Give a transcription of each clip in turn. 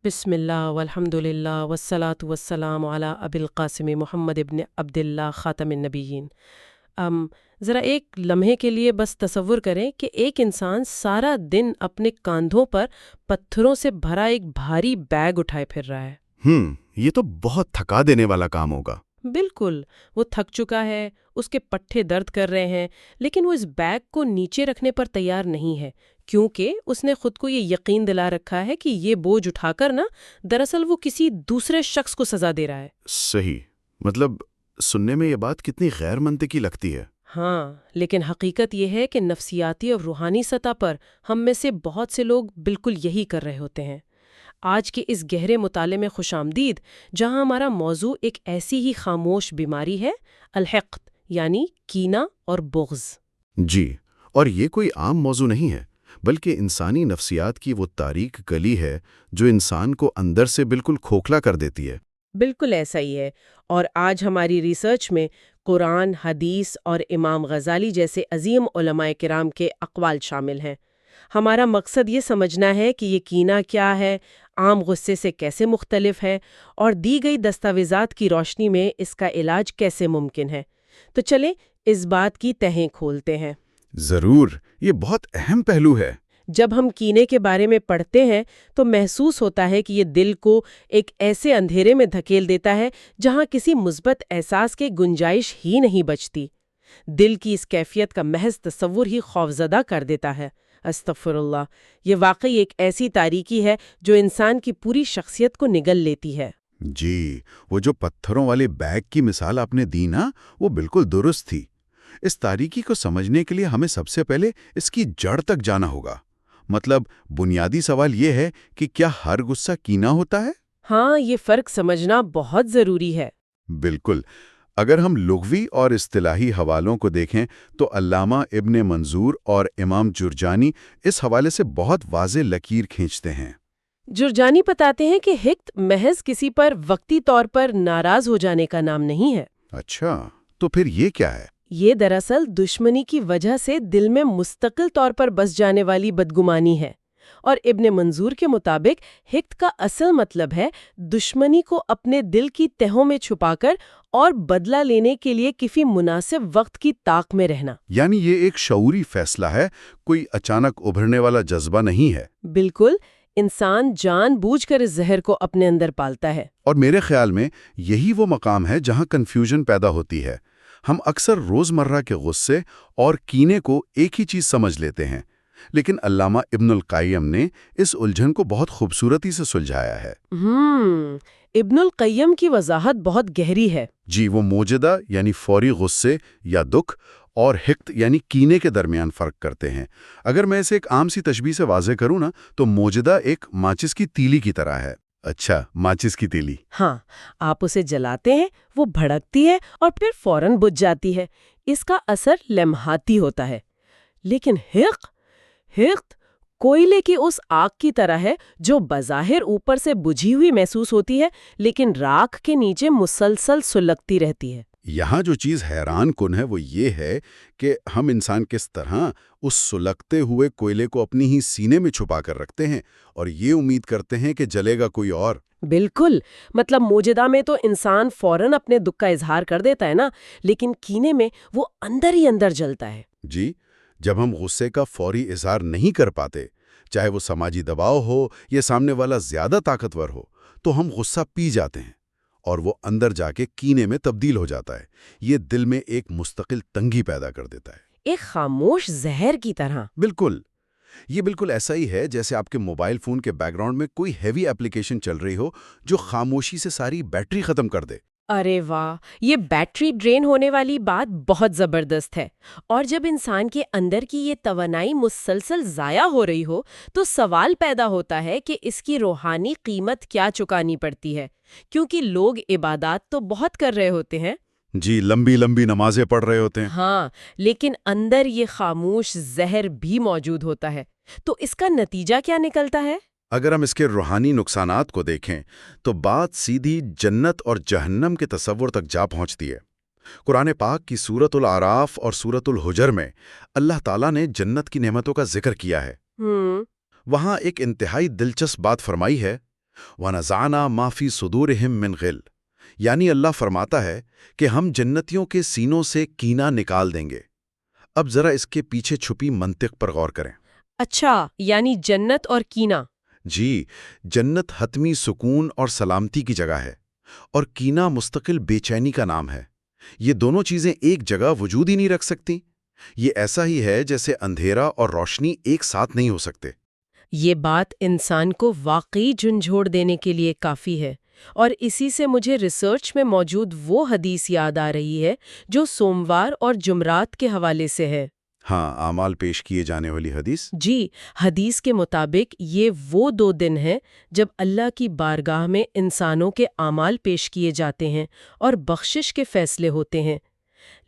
بسم اللہ والحمد للہ والصلاة والسلام علی ابی القاسم محمد ابن عبداللہ خاتم النبیین۔ ذرا ایک لمحے کے لیے بس تصور کریں کہ ایک انسان سارا دن اپنے کاندھوں پر پتھروں سے بھرا ایک بھاری بیگ اٹھائے پھر رہا ہے۔ یہ تو بہت تھکا دینے والا کام ہوگا۔ بالکل، وہ تھک چکا ہے، اس کے پٹھے درد کر رہے ہیں، لیکن وہ اس بیگ کو نیچے رکھنے پر تیار نہیں ہے، کیونکہ اس نے خود کو یہ یقین دلا رکھا ہے کہ یہ بوجھ اٹھا کر دراصل وہ کسی دوسرے شخص کو سزا دے رہا ہے۔ صحیح، مطلب سننے میں یہ بات کتنی غیر منطقی لگتی ہے۔ ہاں، لیکن حقیقت یہ ہے کہ نفسیاتی اور روحانی سطح پر ہم میں سے بہت سے لوگ بالکل یہی کر رہے ہوتے ہیں۔ آج کے اس گہرے مطالعے میں خوش آمدید، جہاں ہمارا موضوع ایک ایسی ہی خاموش بیماری ہے، الحقد، یعنی کینہ اور بغض۔ جی، اور یہ کوئی عام موضوع نہیں ہے، بلکہ انسانی نفسیات کی وہ تاریک گلی ہے جو انسان کو اندر سے بالکل کھوکھلا کر دیتی ہے۔ بالکل ایسا ہی ہے، اور آج ہماری ریسرچ میں قرآن، حدیث اور امام غزالی جیسے عظیم علماء کرام کے اقوال شامل ہیں۔ ہمارا مقصد یہ سمجھنا ہے کہ یہ کینہ کیا ہے، عام غصے سے کیسے مختلف ہے، اور دی گئی دستاویزات کی روشنی میں اس کا علاج کیسے ممکن ہے۔ تو چلیں اس بات کی تہیں کھولتے ہیں۔ ضرور، یہ بہت اہم پہلو ہے۔ جب ہم کینے کے بارے میں پڑھتے ہیں تو محسوس ہوتا ہے کہ یہ دل کو ایک ایسے اندھیرے میں دھکیل دیتا ہے جہاں کسی مثبت احساس کی گنجائش ہی نہیں بچتی۔ دل کی اس کیفیت کا محض تصور ہی خوفزدہ کر دیتا ہے۔ استغفر اللہ، یہ واقعی ایک ایسی تاریکی ہے جو انسان کی پوری شخصیت کو نگل لیتی ہے۔ جی، وہ جو پتھروں والے بیگ کی مثال آپ نے دی نا، وہ بالکل درست تھی۔ اس تاریکی کو سمجھنے کے لیے ہمیں سب سے پہلے اس کی جڑ تک جانا ہوگا۔ مطلب بنیادی سوال یہ ہے کہ کیا ہر غصہ کینہ ہوتا ہے؟ ہاں، یہ فرق سمجھنا بہت ضروری ہے۔ بالکل۔ اگر ہم لغوی اور اصطلاحی حوالوں کو دیکھیں تو علامہ ابن منظور اور امام جرجانی اس حوالے سے بہت واضح لکیر کھینچتے ہیں۔ جرجانی بتاتے ہیں کہ حقد محض کسی پر وقتی طور پر ناراض ہو جانے کا نام نہیں ہے۔ اچھا، تو پھر یہ کیا ہے؟ یہ دراصل دشمنی کی وجہ سے دل میں مستقل طور پر بس جانے والی بدگمانی ہے، اور ابن منظور کے مطابق حقد کا اصل مطلب ہے دشمنی کو اپنے دل کی تہوں میں چھپا کر اور بدلہ لینے کے لیے کسی مناسب وقت کی طاق میں رہنا۔ یعنی یہ ایک شعوری فیصلہ ہے، کوئی اچانک ابھرنے والا جذبہ نہیں ہے۔ بالکل، انسان جان بوجھ کر اس زہر کو اپنے اندر پالتا ہے۔ اور میرے خیال میں یہی وہ مقام ہے جہاں کنفیوژن پیدا ہوتی ہے۔ ہم اکثر روزمرہ کے غصے اور کینے کو ایک ہی چیز سمجھ لیتے ہیں، لیکن علامہ ابن القیم نے اس الجھن کو بہت خوبصورتی سے سلجھایا ہے۔ ابن القیم کی وضاحت بہت گہری ہے۔ جی، وہ موجدہ یعنی فوری غصے یا دکھ اور حقد یعنی کینے کے درمیان فرق کرتے ہیں۔ اگر میں اسے ایک عام سی تشبیہ سے واضح کروں نا تو موجدہ ایک ماچس کی تیلی کی طرح ہے۔ اچھا، ماچس کی تیلی۔ ہاں، آپ اسے جلاتے ہیں، وہ بھڑکتی ہے اور پھر فوراً بجھ جاتی ہے۔ اس کا اثر لمحاتی ہوتا ہے۔ لیکن حقد کوئلے کی اس آگ کی طرح ہے جو بظاہر اوپر سے بجھی ہوئی محسوس ہوتی ہے، لیکن راکھ کے نیچے مسلسل سلگتی رہتی ہے۔ یہاں جو چیز حیران کن ہے وہ یہ ہے کہ ہم انسان کس طرح اس سلگتے ہوئے کوئلے کو اپنی ہی سینے میں چھپا کر رکھتے ہیں اور یہ امید کرتے ہیں کہ جلے گا کوئی اور۔ بالکل، مطلب موجدہ میں تو انسان فوراً اپنے دکھ کا اظہار کر دیتا ہے نا، لیکن کینے میں وہ اندر ہی اندر جلتا ہے۔ جی، جب ہم غصے کا فوری اظہار نہیں کر پاتے، چاہے وہ سماجی دباؤ ہو یا سامنے والا زیادہ طاقتور ہو، تو ہم غصہ پی جاتے ہیں اور وہ اندر جا کے کینے میں تبدیل ہو جاتا ہے۔ یہ دل میں ایک مستقل تنگی پیدا کر دیتا ہے، ایک خاموش زہر کی طرح۔ بالکل۔ یہ بالکل ایسا ہی ہے جیسے آپ کے موبائل فون کے بیک گراؤنڈ میں کوئی ہیوی ایپلیکیشن چل رہی ہو جو خاموشی سے ساری بیٹری ختم کر دے۔ ارے واہ، یہ بیٹری ڈرین ہونے والی بات بہت زبردست ہے۔ اور جب انسان کے اندر کی یہ توانائی مسلسل ضائع ہو رہی ہو تو سوال پیدا ہوتا ہے کہ اس کی روحانی قیمت کیا چکانی پڑتی ہے، کیونکہ لوگ عبادات تو بہت کر رہے ہوتے ہیں۔ جی، لمبی لمبی نمازیں پڑھ رہے ہوتے ہیں۔ ہاں، لیکن اندر یہ خاموش زہر بھی موجود ہوتا ہے۔ تو اس کا نتیجہ کیا نکلتا ہے؟ اگر ہم اس کے روحانی نقصانات کو دیکھیں تو بات سیدھی جنت اور جہنم کے تصور تک جا پہنچتی ہے۔ قرآن پاک کی سورۃ الاعراف اور سورۃ الحجر میں اللہ تعالیٰ نے جنت کی نعمتوں کا ذکر کیا ہے۔ وہاں ایک انتہائی دلچسپ بات فرمائی ہے، وَنَزَعْنَا مَا فِي صُدُورِهِم مِّن غِلٍّ، یعنی اللہ فرماتا ہے کہ ہم جنتیوں کے سینوں سے کینہ نکال دیں گے۔ اب ذرا اس کے پیچھے چھپی منطق پر غور کریں۔ اچھا، یعنی جنت اور کینہ۔ جی، جنت حتمی سکون اور سلامتی کی جگہ ہے، اور کینہ مستقل بے چینی کا نام ہے۔ یہ دونوں چیزیں ایک جگہ وجود ہی نہیں رکھ سکتی۔ یہ ایسا ہی ہے جیسے اندھیرا اور روشنی ایک ساتھ نہیں ہو سکتے۔ یہ بات انسان کو واقعی جھنجھوڑ دینے کے لیے کافی ہے، اور اسی سے مجھے ریسرچ میں موجود وہ حدیث یاد آ رہی ہے جو سوموار اور جمعرات کے حوالے سے ہے۔ ہاں، اعمال پیش کیے جانے والی حدیث۔ جی، حدیث کے مطابق یہ وہ 2 دن ہیں جب اللہ کی بارگاہ میں انسانوں کے اعمال پیش کیے جاتے ہیں اور بخشش کے فیصلے ہوتے ہیں،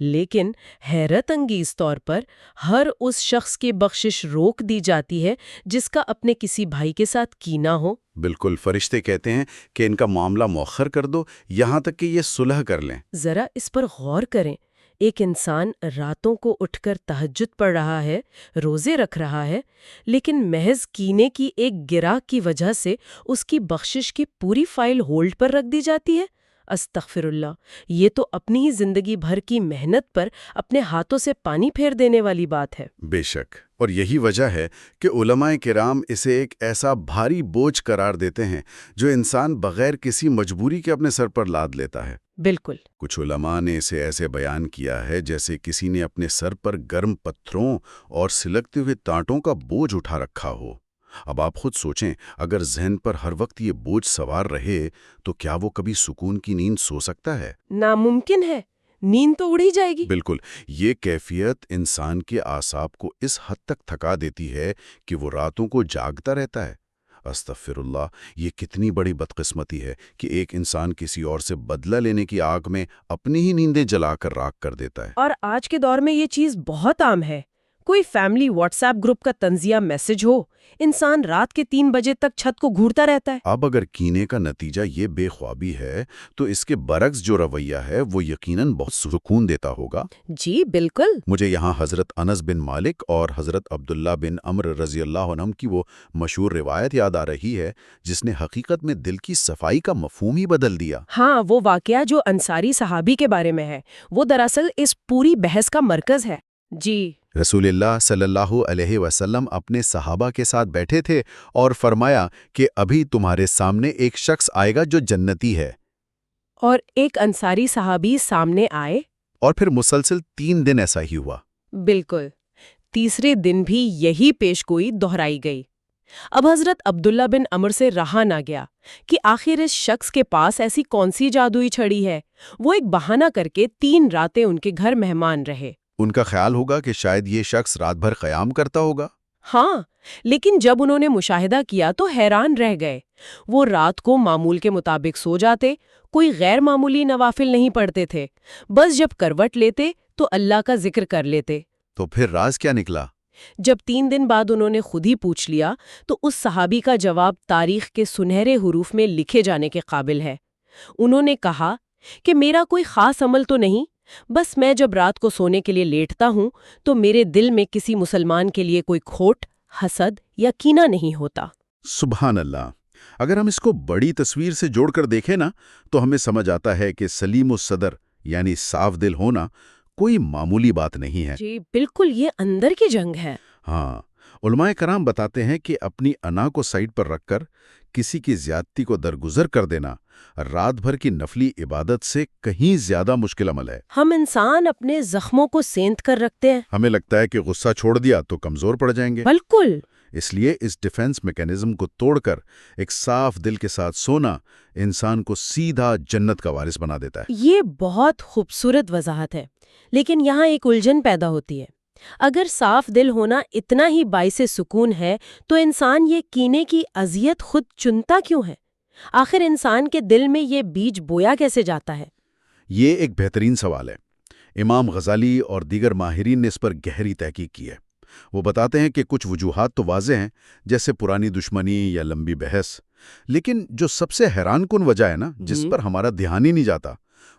لیکن حیرت انگیز طور پر ہر اس شخص کی بخشش روک دی جاتی ہے جس کا اپنے کسی بھائی کے ساتھ کینہ ہو۔ بالکل، فرشتے کہتے ہیں کہ ان کا معاملہ مؤخر کر دو یہاں تک کہ یہ صلح کر لیں۔ ذرا اس پر غور کریں، ایک انسان راتوں کو اٹھ کر تہجد پڑھ رہا ہے، روزے رکھ رہا ہے، لیکن محض کینے کی ایک گرہ کی وجہ سے اس کی بخشش کی پوری فائل ہولڈ پر رکھ دی جاتی ہے۔ استغفر اللہ، یہ تو اپنی ہی زندگی بھر کی محنت پر اپنے ہاتھوں سے پانی پھیر دینے والی بات ہے۔ بے شک، اور یہی وجہ ہے کہ علماء کرام اسے ایک ایسا بھاری بوجھ قرار دیتے ہیں جو انسان بغیر کسی مجبوری کے اپنے سر پر لاد لیتا ہے۔ بالکل۔ کچھ علماء نے اسے ایسے بیان کیا ہے جیسے کسی نے اپنے سر پر گرم پتھروں اور سلگتے ہوئے تانٹوں کا بوجھ اٹھا رکھا ہو۔ اب آپ خود سوچیں، اگر ذہن پر ہر وقت یہ بوجھ سوار رہے تو کیا وہ کبھی سکون کی نیند سو سکتا ہے؟ ناممکن ہے، نیند تو اڑ ہی جائے گی۔ بالکل، یہ کیفیت انسان کے اعصاب کو اس حد تک تھکا دیتی ہے کہ وہ راتوں کو جاگتا رہتا ہے۔ استغفر اللہ، یہ کتنی بڑی بدقسمتی ہے کہ ایک انسان کسی اور سے بدلہ لینے کی آگ میں اپنی ہی نیندیں جلا کر راکھ کر دیتا ہے۔ اور آج کے دور میں یہ چیز بہت عام ہے۔ کوئی فیملی واٹس ایپ گروپ کا طنزیہ میسج ہو، انسان رات کے 3 بجے تک چھت کو گھورتا رہتا ہے۔ اب اگر کینے کا نتیجہ یہ بے خوابی ہے تو اس کے برعکس جو رویہ ہے وہ یقیناً بہت سکون دیتا ہوگا۔ جی بالکل۔ مجھے یہاں حضرت انس بن مالک اور حضرت عبداللہ بن عمر رضی اللہ عنہم کی وہ مشہور روایت یاد آ رہی ہے جس نے حقیقت میں دل کی صفائی کا مفہوم ہی بدل دیا۔ ہاں، وہ واقعہ جو انصاری صحابی کے بارے میں ہے، وہ دراصل اس پوری بحث کا مرکز ہے۔ جی، رسول اللہ صلی اللہ علیہ وسلم اپنے صحابہ کے ساتھ بیٹھے تھے اور فرمایا کہ ابھی تمہارے سامنے ایک شخص آئے گا جو جنتی ہے۔ اور ایک انصاری صحابی سامنے آئے، اور پھر مسلسل 3 دن ایسا ہی ہوا۔ بالکل، تیسرے دن بھی یہی پیشگوئی دہرائی گئی۔ اب حضرت عبداللہ بن عمر سے رہا نہ گیا کہ آخر اس شخص کے پاس ایسی کون سی جادوئی چھڑی ہے۔ وہ ایک بہانہ کر کے 3 راتیں ان کے گھر مہمان رہے۔ ان کا خیال ہوگا کہ شاید یہ شخص رات بھر قیام کرتا ہوگا۔ ہاں، لیکن جب انہوں نے مشاہدہ کیا تو حیران رہ گئے۔ وہ رات کو معمول کے مطابق سو جاتے، کوئی غیر معمولی نوافل نہیں پڑھتے تھے، بس جب کروٹ لیتے تو اللہ کا ذکر کر لیتے۔ تو پھر راز کیا نکلا؟ جب 3 دن بعد انہوں نے خود ہی پوچھ لیا تو اس صحابی کا جواب تاریخ کے سنہرے حروف میں لکھے جانے کے قابل ہے۔ انہوں نے کہا کہ میرا کوئی خاص عمل تو نہیں، بس میں جب رات کو سونے کے لیے لیٹتا ہوں تو میرے دل میں کسی مسلمان کے لیے کوئی کھوٹ، حسد یا کینہ نہیں ہوتا۔ سبحان اللہ! اگر ہم اس کو بڑی تصویر سے جوڑ کر دیکھیں نا تو ہمیں سمجھ آتا ہے کہ سلیم الصدر یعنی صاف دل ہونا کوئی معمولی بات نہیں ہے۔ جی بالکل، یہ اندر کی جنگ ہے۔ ہاں، علماء کرام بتاتے ہیں کہ اپنی انا کو سائڈ پر رکھ کر کسی کی زیادتی کو درگزر کر دینا رات بھر کی نفلی عبادت سے کہیں زیادہ مشکل عمل ہے۔ ہم انسان اپنے زخموں کو سینت کر رکھتے ہیں۔ ہمیں لگتا ہے کہ غصہ چھوڑ دیا تو کمزور پڑ جائیں گے۔ بالکل۔ اس لیے اس ڈیفنس میکینزم کو توڑ کر ایک صاف دل کے ساتھ سونا انسان کو سیدھا جنت کا وارث بنا دیتا ہے۔ یہ بہت خوبصورت وضاحت ہے، لیکن یہاں ایک الجھن پیدا ہوتی ہے۔ اگر صاف دل ہونا اتنا ہی باعث سکون ہے تو انسان یہ کینے کی اذیت خود چنتا کیوں ہے؟ آخر انسان کے دل میں یہ بیج بویا کیسے جاتا ہے؟ یہ ایک بہترین سوال ہے۔ امام غزالی اور دیگر ماہرین نے اس پر گہری تحقیق کی ہے۔ وہ بتاتے ہیں کہ کچھ وجوہات تو واضح ہیں، جیسے پرانی دشمنی یا لمبی بحث، لیکن جو سب سے حیران کن وجہ ہے نا، جس پر ہمارا دھیان ہی نہیں جاتا،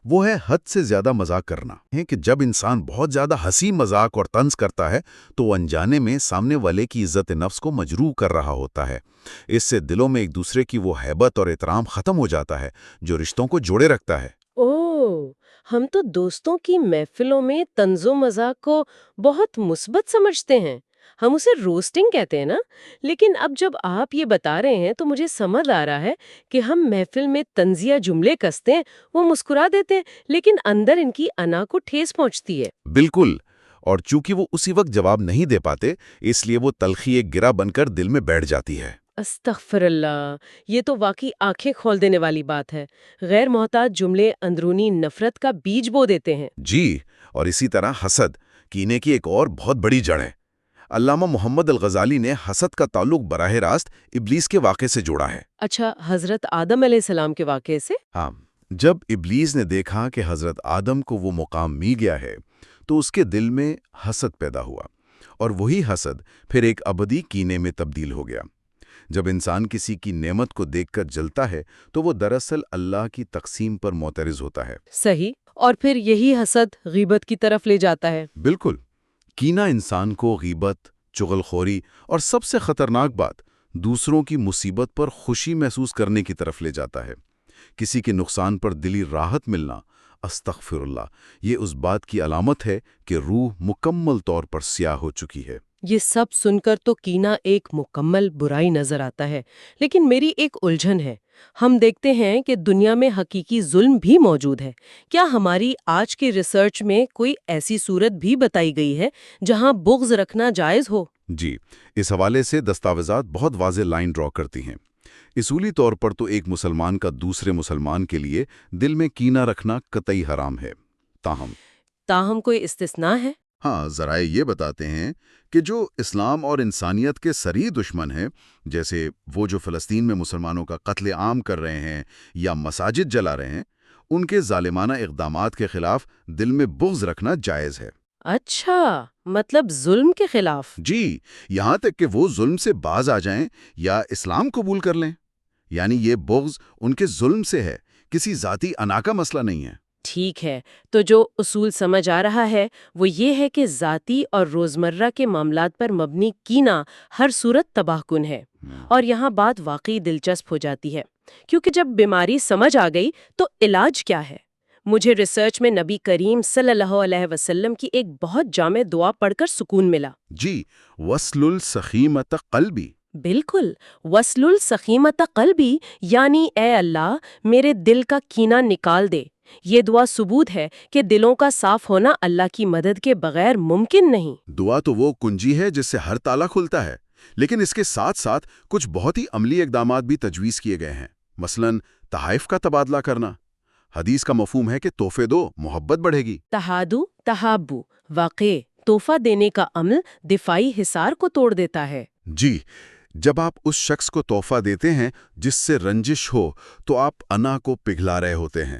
وہ ہے حد سے زیادہ مذاق کرنا ہے کہ جب انسان بہت زیادہ ہنسی مذاق اور طنز کرتا ہے تو وہ انجانے میں سامنے والے کی عزت نفس کو مجروح کر رہا ہوتا ہے۔ اس سے دلوں میں ایک دوسرے کی وہ ہیبت اور احترام ختم ہو جاتا ہے جو رشتوں کو جوڑے رکھتا ہے۔ اوہ، ہم تو دوستوں کی محفلوں میں طنز و مذاق کو بہت مثبت سمجھتے ہیں، ہم اسے روسٹنگ کہتے ہیں نا؟ لیکن اب جب آپ یہ بتا رہے ہیں تو مجھے سمجھ آ رہا ہے کہ ہم محفل میں طنزیہ جملے کستے ہیں، وہ مسکرا دیتے ہیں، لیکن اندر ان کی انا کو ٹھیس پہنچتی ہے۔ بالکل، اور چونکہ وہ اسی وقت جواب نہیں دے پاتے اس لیے وہ تلخی ایک گرہ بن کر دل میں بیٹھ جاتی ہے۔ استغفر اللہ، یہ تو واقعی آنکھیں کھول دینے والی بات ہے۔ غیر محتاط جملے اندرونی نفرت کا بیج بو دیتے ہیں۔ جی، اور اسی طرح حسد کینے کی ایک اور بہت بڑی جڑ ہے۔ علامہ محمد الغزالی نے حسد کا تعلق براہ راست ابلیس کے واقعے سے جوڑا ہے۔ اچھا، حضرت آدم علیہ السلام کے واقعے سے؟ ہاں، جب ابلیس نے دیکھا کہ حضرت آدم کو وہ مقام مل گیا ہے تو اس کے دل میں حسد پیدا ہوا، اور وہی حسد پھر ایک ابدی کینے میں تبدیل ہو گیا۔ جب انسان کسی کی نعمت کو دیکھ کر جلتا ہے تو وہ دراصل اللہ کی تقسیم پر معترض ہوتا ہے۔ صحیح، اور پھر یہی حسد غیبت کی طرف لے جاتا ہے۔ بالکل، کینہ انسان کو غیبت، چغلخوری اور سب سے خطرناک بات دوسروں کی مصیبت پر خوشی محسوس کرنے کی طرف لے جاتا ہے۔ کسی کے نقصان پر دلی راحت ملنا، استغفر اللہ، یہ اس بات کی علامت ہے کہ روح مکمل طور پر سیاہ ہو چکی ہے۔ یہ سب سن کر تو کینہ ایک مکمل برائی نظر آتا ہے، لیکن میری ایک الجھن ہے۔ ہم دیکھتے ہیں کہ دنیا میں حقیقی ظلم بھی موجود ہے۔ کیا ہماری آج کی ریسرچ میں کوئی ایسی صورت بھی بتائی گئی ہے جہاں بغض رکھنا جائز ہو؟ جی، اس حوالے سے دستاویزات بہت واضح لائن ڈرا کرتی ہیں۔ اصولی طور پر تو ایک مسلمان کا دوسرے مسلمان کے لیے دل میں کینہ رکھنا قطعی حرام ہے۔ تاہم کوئی استثناء ہے؟ ہاں، ذرائع یہ بتاتے ہیں کہ جو اسلام اور انسانیت کے صریح دشمن ہیں، جیسے وہ جو فلسطین میں مسلمانوں کا قتل عام کر رہے ہیں یا مساجد جلا رہے ہیں، ان کے ظالمانہ اقدامات کے خلاف دل میں بغض رکھنا جائز ہے۔ اچھا، مطلب ظلم کے خلاف؟ جی، یہاں تک کہ وہ ظلم سے باز آ جائیں یا اسلام قبول کر لیں، یعنی یہ بغض ان کے ظلم سے ہے، کسی ذاتی انا کا مسئلہ نہیں ہے۔ ٹھیک ہے، تو جو اصول سمجھ آ رہا ہے وہ یہ ہے کہ ذاتی اور روزمرہ کے معاملات پر مبنی کینہ ہر صورت تباہ کن ہے۔ اور یہاں بات واقعی دلچسپ ہو جاتی ہے، کیونکہ جب بیماری سمجھ آ گئی تو علاج کیا ہے؟ مجھے ریسرچ میں نبی کریم صلی اللہ علیہ وسلم کی ایک بہت جامع دعا پڑھ کر سکون ملا۔ جی، وصل السخیمۃ قلبی۔ بالکل، وصل السخیمۃ قلبی، یعنی اے اللہ میرے دل کا کینہ نکال دے۔ یہ دعا ثبوت ہے کہ دلوں کا صاف ہونا اللہ کی مدد کے بغیر ممکن نہیں۔ دعا تو وہ کنجی ہے جس سے ہر تالا کھلتا ہے، لیکن اس کے ساتھ ساتھ کچھ بہت ہی عملی اقدامات بھی تجویز کیے گئے ہیں، مثلا تحائف کا تبادلہ کرنا۔ حدیث کا مفہوم ہے کہ تحفے دو، محبت بڑھے گی۔ تہادو تحابو، واقع تحفہ دینے کا عمل دفاعی حصار کو توڑ دیتا ہے۔ جی، جب آپ اس شخص کو تحفہ دیتے ہیں جس سے رنجش ہو تو آپ انا کو پگھلا رہے ہوتے ہیں۔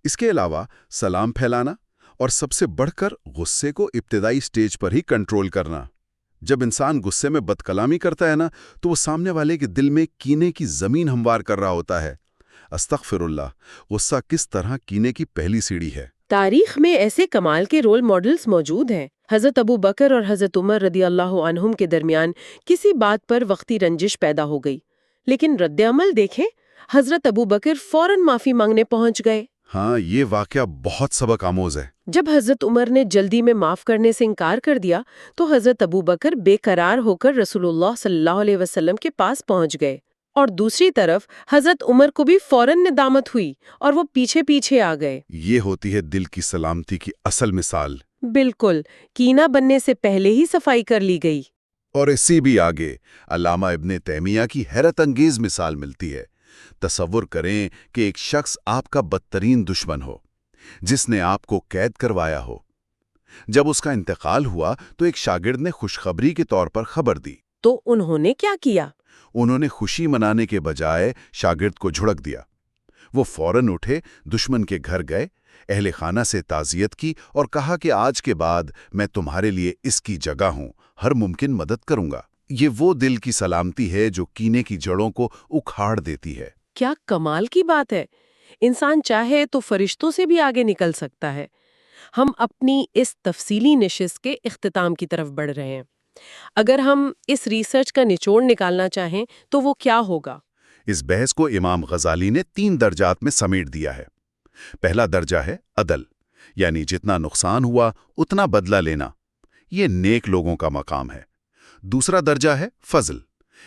اس کے علاوہ سلام پھیلانا اور سب سے بڑھ کر غصے کو ابتدائی سٹیج پر ہی کنٹرول کرنا۔ جب انسان غصے میں بد کلامی کرتا ہے نا تو وہ سامنے والے کے دل میں کینے کی زمین ہموار کر رہا ہوتا ہے۔ استغفر اللہ، غصہ کس طرح کینے کی پہلی سیڑھی ہے۔ تاریخ میں ایسے کمال کے رول ماڈلز موجود ہیں۔ حضرت ابو بکر اور حضرت عمر رضی اللہ عنہم کے درمیان کسی بات پر وقتی رنجش پیدا ہو گئی، لیکن رد عمل دیکھیں، حضرت ابو بکر فوراً معافی مانگنے پہنچ گئے۔ ہاں، یہ واقعہ بہت سبق آموز ہے۔ جب حضرت عمر نے جلدی میں معاف کرنے سے انکار کر دیا تو حضرت ابو بکر بے قرار ہو کر رسول اللہ صلی اللہ علیہ وسلم کے پاس پہنچ گئے، اور دوسری طرف حضرت عمر کو بھی فوراً ندامت ہوئی اور وہ پیچھے پیچھے آ گئے۔ یہ ہوتی ہے دل کی سلامتی کی اصل مثال۔ بالکل، کینہ بننے سے پہلے ہی صفائی کر لی گئی۔ اور اسی بھی آگے علامہ ابن تیمیہ کی حیرت انگیز مثال ملتی ہے۔ تصور کریں کہ ایک شخص آپ کا بدترین دشمن ہو، جس نے آپ کو قید کروایا ہو۔ جب اس کا انتقال ہوا تو ایک شاگرد نے خوشخبری کے طور پر خبر دی۔ تو انہوں نے کیا کیا؟ انہوں نے خوشی منانے کے بجائے شاگرد کو جھڑک دیا۔ وہ فوراً اٹھے، دشمن کے گھر گئے، اہل خانہ سے تعزیت کی اور کہا کہ آج کے بعد میں تمہارے لیے اس کی جگہ ہوں، ہر ممکن مدد کروں گا۔ یہ وہ دل کی سلامتی ہے جو کینے کی جڑوں کو اکھاڑ دیتی ہے۔ کیا کمال کی بات ہے! انسان چاہے تو فرشتوں سے بھی آگے نکل سکتا ہے۔ ہم اپنی اس تفصیلی نشست کے اختتام کی طرف بڑھ رہے ہیں۔ اگر ہم اس ریسرچ کا نچوڑ نکالنا چاہیں تو وہ کیا ہوگا؟ اس بحث کو امام غزالی نے 3 درجات میں سمیٹ دیا ہے۔ پہلا درجہ ہے عدل، یعنی جتنا نقصان ہوا اتنا بدلہ لینا، یہ نیک لوگوں کا مقام ہے۔ دوسرا درجہ ہے فضل،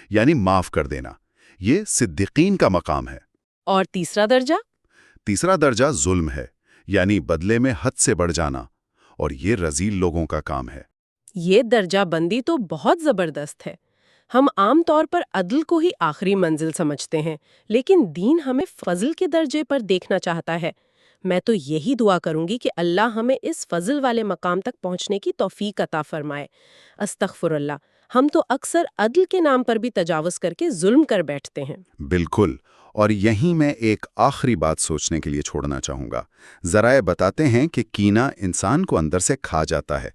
یعنی معاف کر دینا، یہ صدیقین کا مقام ہے۔ اور تیسرا درجہ؟ تیسرا درجہ ظلم ہے، یعنی بدلے میں حد سے بڑھ جانا، اور یہ رذیل لوگوں کا کام ہے۔ یہ درجہ بندی تو بہت زبردست ہے۔ ہم عام طور پر عدل کو ہی آخری منزل سمجھتے ہیں، لیکن دین ہمیں فضل کے درجے پر دیکھنا چاہتا ہے۔ میں تو یہی دعا کروں گی کہ اللہ ہمیں اس فضل والے مقام تک پہنچنے کی توفیق عطا فرمائے۔ استغفر اللہ، ہم تو اکثر عدل کے نام پر بھی تجاوز کر کے ظلم کر بیٹھتے ہیں۔ بالکل، اور یہیں میں ایک آخری بات سوچنے کے لیے چھوڑنا چاہوں گا۔ ذرائع بتاتے ہیں کہ کینہ انسان کو اندر سے کھا جاتا ہے،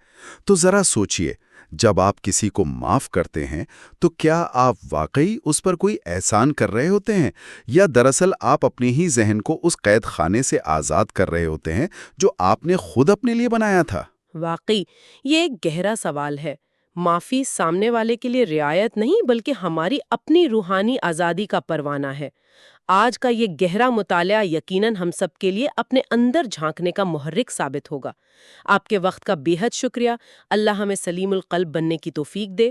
تو ذرا سوچئے، جب آپ کسی کو معاف کرتے ہیں تو کیا آپ واقعی اس پر کوئی احسان کر رہے ہوتے ہیں، یا دراصل آپ اپنے ہی ذہن کو اس قید خانے سے آزاد کر رہے ہوتے ہیں جو آپ نے خود اپنے لیے بنایا تھا؟ واقعی یہ ایک گہرا سوال ہے۔ معافی سامنے والے کے لیے رعایت نہیں بلکہ ہماری اپنی روحانی آزادی کا پروانہ ہے۔ آج کا یہ گہرا مطالعہ یقیناً ہم سب کے لیے اپنے اندر جھانکنے کا محرک ثابت ہوگا۔ آپ کے وقت کا بے حد شکریہ۔ اللہ ہمیں سلیم القلب بننے کی توفیق دے۔